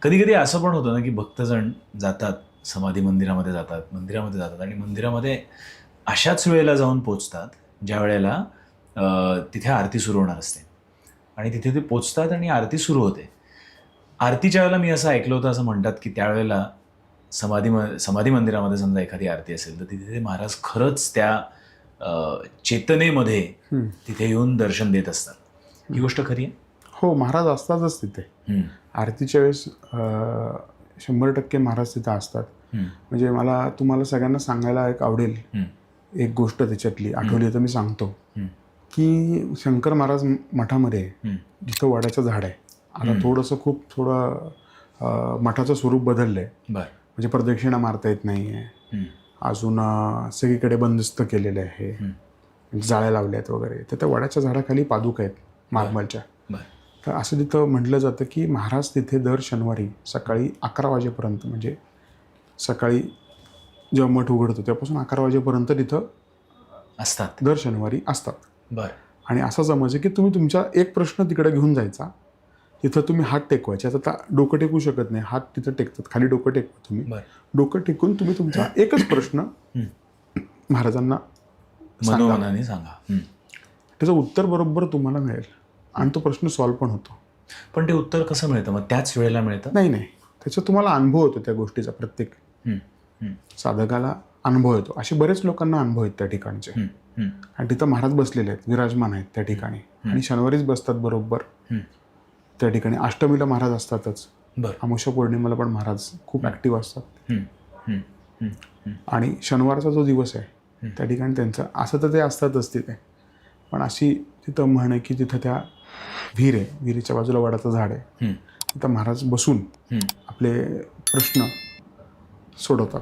कधी कधी असं पण होतं ना की भक्तजण जातात, समाधी मंदिरामध्ये जातात आणि मंदिरामध्ये अशाच वेळेला जाऊन पोचतात ज्या वेळेला तिथे आरती सुरू होणार असते. आणि तिथे ते पोचतात आणि आरती सुरू होते. आरतीच्या वेळेला मी असं ऐकलं होतं, असं म्हणतात की त्यावेळेला समाधी मंदिरामध्ये समजा एखादी आरती असेल तर तिथे ते महाराज खरंच त्या चेतनेमध्ये हम्म. तिथे येऊन दर्शन देत असतात. ही गोष्ट खरी आहे? हो, महाराज असतातच तिथे. हम्म, आरतीच्या वेळेस 100% महाराज तिथे असतात. हम्म, म्हणजे मला तुम्हाला सगळ्यांना सांगायला एक आवडेल, हम्म, एक गोष्ट त्याच्यातली आठवली तर मी सांगतो, हम्म, की शंकर महाराज मठामध्ये हम्म. जिथं वडाचं झाड आहे, आता थोडंसं थोडं मठाचं स्वरूप बदललं आहे. बरं. म्हणजे प्रदक्षिणा मारता येत नाही आहे. हम्म, अजून सगळीकडे बंदिस्त केलेले आहे. म्हणजे जाळ्या लावल्या आहेत वगैरे. तर त्या वडाच्या झाडाखाली पादुका आहेत मार्बलच्या. बरं. तर असं तिथं म्हटलं जातं की महाराज तिथे दर शनिवारी सकाळी 11 वाजेपर्यंत, म्हणजे सकाळी जेव्हा मठ उघडतो त्यापासून 11 वाजेपर्यंत तिथं असतात. दर शनिवारी असतात. बरं. आणि असं समजायचं की तुम्ही तुमचा एक प्रश्न तिकडे घेऊन जायचा, तिथं तुम्ही हात टेकवायचे. आता डोकं टेकू शकत नाही, हात तिथं टेकतात, खाली डोकं टेकवा तुम्ही. बरं. डोकं टेकून तुम्ही तुमचा एकच प्रश्न महाराजांना सांगा. मनोमनाने सांगा. त्याचं उत्तर बरोबर तुम्हाला मिळेल आणि तो प्रश्न सॉल्व्ह पण होतो. पण ते उत्तर कसं मिळतं मग? त्याच वेळेला मिळतं? नाही, त्याचा तुम्हाला अनुभव होतो त्या गोष्टीचा. प्रत्येक हम्म, हम्म, साधकाला अनुभव येतो. असे बरेच लोकांना अनुभव आहेत त्या ठिकाणचे. हम्म, हम्म, आणि तिथं महाराज बसलेले आहेत, विराजमान आहेत त्या ठिकाणी. आणि शनिवारीच बसतात बरोबर त्या ठिकाणी. अष्टमीला महाराज असतातच. बरं. अमावस्या पौर्णिमेला पण महाराज खूप ॲक्टिव्ह असतात. हम्म, हम्म, हम्म, हम्म. आणि शनिवारचा जो दिवस आहे त्या ठिकाणी त्यांचं असं तर ते असतातच तिथे, पण अशी तिथं म्हण आहे की तिथं त्या विहीर आहे, विहिरीच्या बाजूला वडाचं झाड आहे. तिथं महाराज बसून आपले प्रश्न सोडवतात.